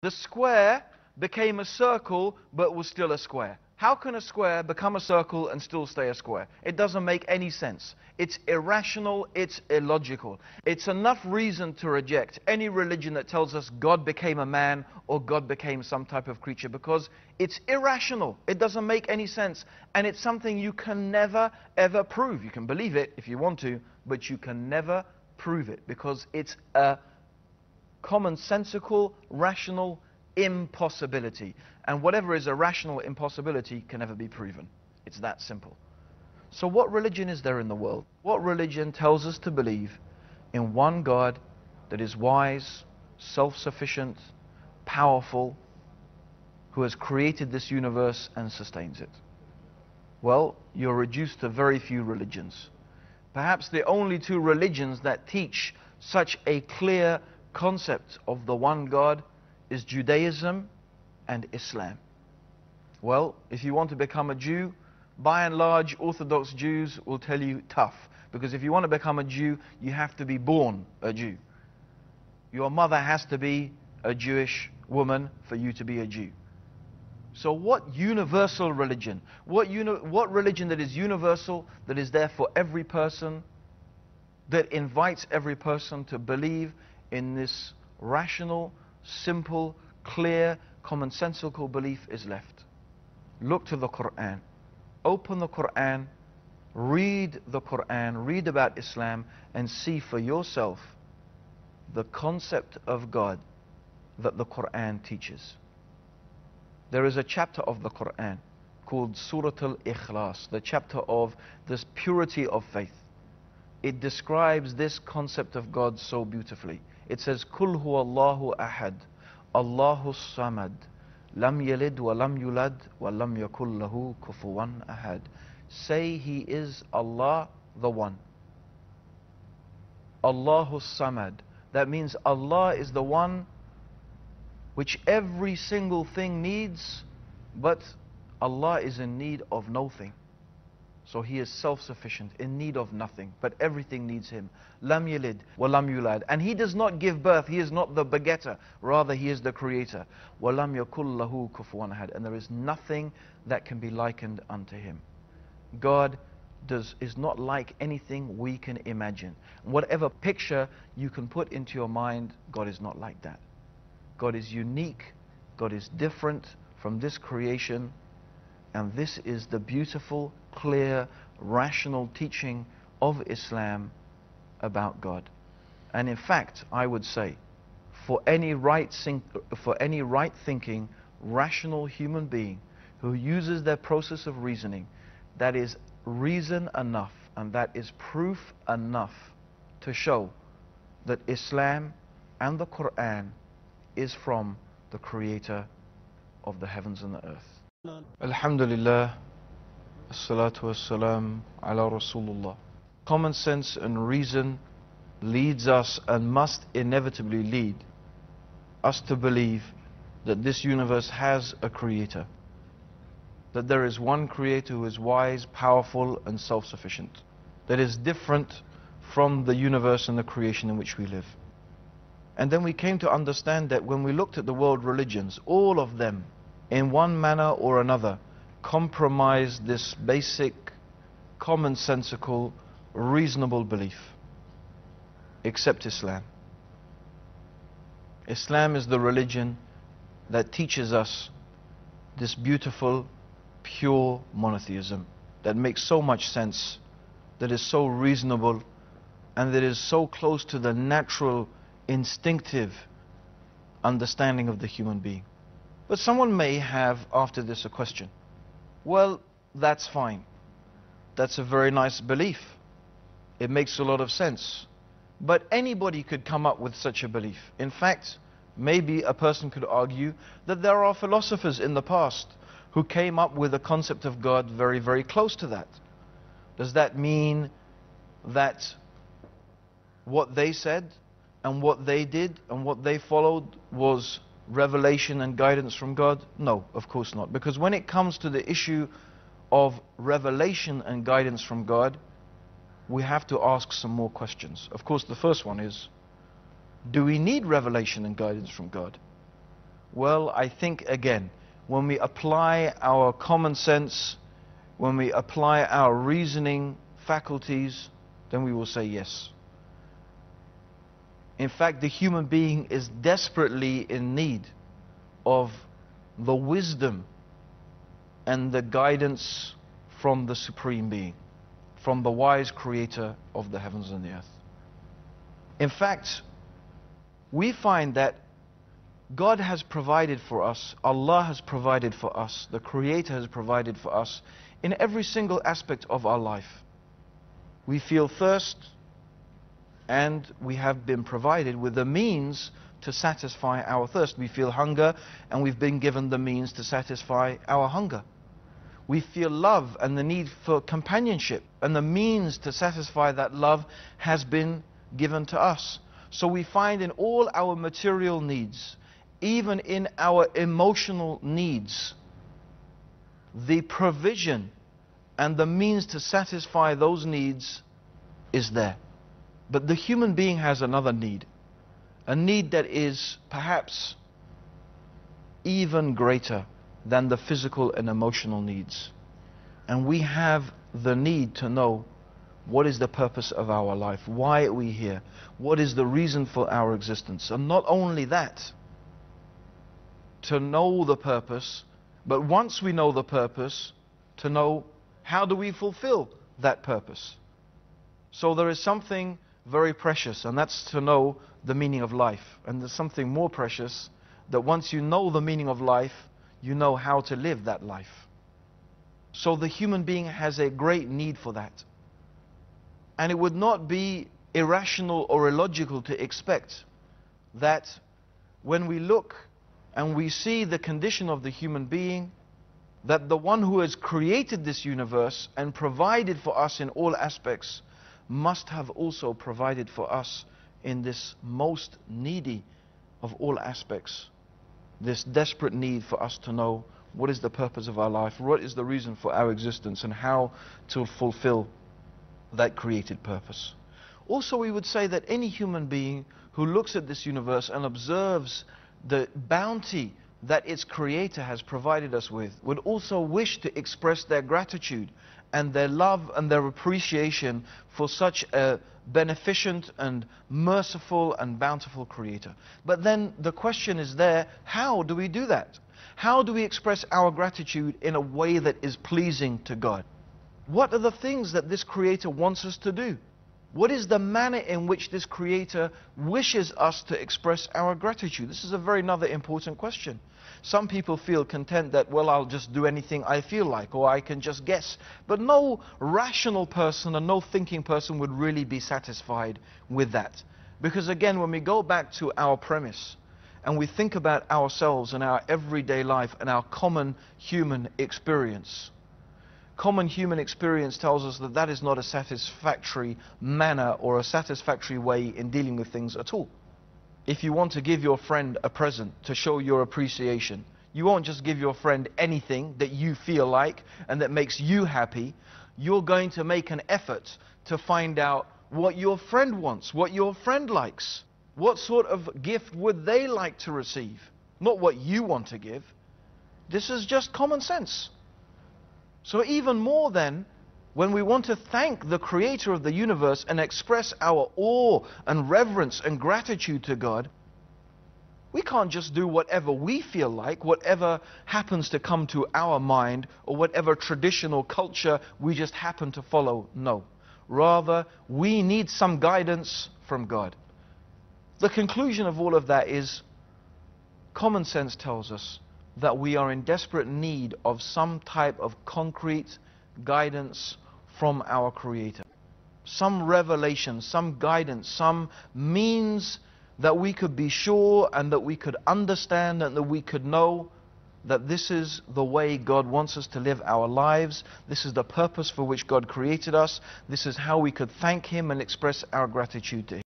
The square became a circle, but was still a square. How can a square become a circle and still stay a square? It doesn't make any sense. It's irrational, it's illogical. It's enough reason to reject any religion that tells us God became a man or God became some type of creature, because it's irrational. It doesn't make any sense. And it's something you can never, ever prove. You can believe it if you want to, but you can never prove it, because it's a commonsensical, rational impossibility. And whatever is a rational impossibility can never be proven. It's that simple. So what religion is there in the world? What religion tells us to believe in one God that is wise, self-sufficient, powerful, who has created this universe and sustains it? Well, you're reduced to very few religions. Perhaps the only two religions that teach such a clear concept of the one God is Judaism and Islam. Well, if you want to become a Jew, by and large, Orthodox Jews will tell you tough. Because if you want to become a Jew, you have to be born a Jew. Your mother has to be a Jewish woman for you to be a Jew. So what universal religion? What religion that is universal, that is there for every person, that invites every person to believe in this rational, simple, clear, commonsensical belief is left? Look to the Quran. Open the Quran, read the Quran, read about Islam, and see for yourself the concept of God that the Quran teaches. There is a chapter of the Quran called Surah Al-Ikhlas, the chapter of this purity of faith. It describes this concept of God so beautifully. It says, Kul huwa Allahu ahad, Allahu samad, lam yalid wa lam yulad wa lam yakul lahu kufuwan ahad. Say He is Allah the One. Allahu samad. That means Allah is the one which every single thing needs, but Allah is in need of nothing. So He is self-sufficient, in need of nothing, but everything needs Him. Lam yalid wa lam yulad. And He does not give birth. He is not the begetter. Rather, He is the creator. Wa lam yakul lahu kufuwan ahad. And there is nothing that can be likened unto Him. God is not like anything we can imagine. Whatever picture you can put into your mind, God is not like that. God is unique. God is different from this creation. And this is the beautiful, clear, rational teaching of Islam about God. And in fact, I would say, for any right-thinking, rational human being who uses their process of reasoning, that is reason enough, and that is proof enough to show that Islam and the Quran is from the Creator of the heavens and the earth. Alhamdulillah, as-salatu was-salam ala Rasulullah. Common sense and reason leads us, and must inevitably lead us, to believe that this universe has a creator. That there is one creator who is wise, powerful, and self-sufficient. That is different from the universe and the creation in which we live. And then we came to understand that when we looked at the world religions, all of them, in one manner or another, compromise this basic, commonsensical, reasonable belief, except Islam. Islam is the religion that teaches us this beautiful, pure monotheism that makes so much sense, that is so reasonable, and that is so close to the natural, instinctive understanding of the human being. But someone may have after this a question. Well, that's fine. That's a very nice belief. It makes a lot of sense. But anybody could come up with such a belief. In fact, maybe a person could argue that there are philosophers in the past who came up with a concept of God very, very close to that. Does that mean that what they said and what they did and what they followed was revelation and guidance from God? No, of course not. Because when it comes to the issue of revelation and guidance from God, we have to ask some more questions. Of course, the first one is, do we need revelation and guidance from God? Well, I think again, when we apply our common sense, when we apply our reasoning faculties, then we will say yes. In fact, the human being is desperately in need of the wisdom and the guidance from the Supreme Being, from the wise Creator of the heavens and the earth. In fact, we find that God has provided for us, Allah has provided for us, the Creator has provided for us in every single aspect of our life. We feel thirst, and we have been provided with the means to satisfy our thirst. We feel hunger, and we've been given the means to satisfy our hunger. We feel love and the need for companionship, and the means to satisfy that love has been given to us. So we find in all our material needs, even in our emotional needs, the provision and the means to satisfy those needs is there. But the human being has another need, a need that is perhaps even greater than the physical and emotional needs. And we have the need to know what is the purpose of our life, why are we here, what is the reason for our existence. And not only that, to know the purpose, but once we know the purpose, to know how do we fulfill that purpose. So there is something very precious, and that's to know the meaning of life. And there's something more precious, that once you know the meaning of life, you know how to live that life. So the human being has a great need for that. And it would not be irrational or illogical to expect that when we look and we see the condition of the human being, that the one who has created this universe and provided for us in all aspects must have also provided for us in this most needy of all aspects, this desperate need for us to know what is the purpose of our life, what is the reason for our existence, and how to fulfill that created purpose. Also, we would say that any human being who looks at this universe and observes the bounty that its Creator has provided us with would also wish to express their gratitude and their love and their appreciation for such a beneficent and merciful and bountiful Creator. But then the question is there, how do we do that? How do we express our gratitude in a way that is pleasing to God? What are the things that this Creator wants us to do? What is the manner in which this Creator wishes us to express our gratitude? This is a very another important question. Some people feel content that, well, I'll just do anything I feel like, or I can just guess. But no rational person and no thinking person would really be satisfied with that. Because again, when we go back to our premise, and we think about ourselves and our everyday life and our common human experience, common human experience tells us that that is not a satisfactory manner or a satisfactory way in dealing with things at all. If you want to give your friend a present to show your appreciation, you won't just give your friend anything that you feel like and that makes you happy. You're going to make an effort to find out what your friend wants, what your friend likes. What sort of gift would they like to receive? Not what you want to give. This is just common sense. So even more then, when we want to thank the Creator of the universe and express our awe and reverence and gratitude to God, we can't just do whatever we feel like, whatever happens to come to our mind, or whatever tradition or culture we just happen to follow. No. Rather, we need some guidance from God. The conclusion of all of that is, common sense tells us that we are in desperate need of some type of concrete guidance from our Creator. Some revelation, some guidance, some means that we could be sure and that we could understand and that we could know that this is the way God wants us to live our lives. This is the purpose for which God created us. This is how we could thank Him and express our gratitude to Him.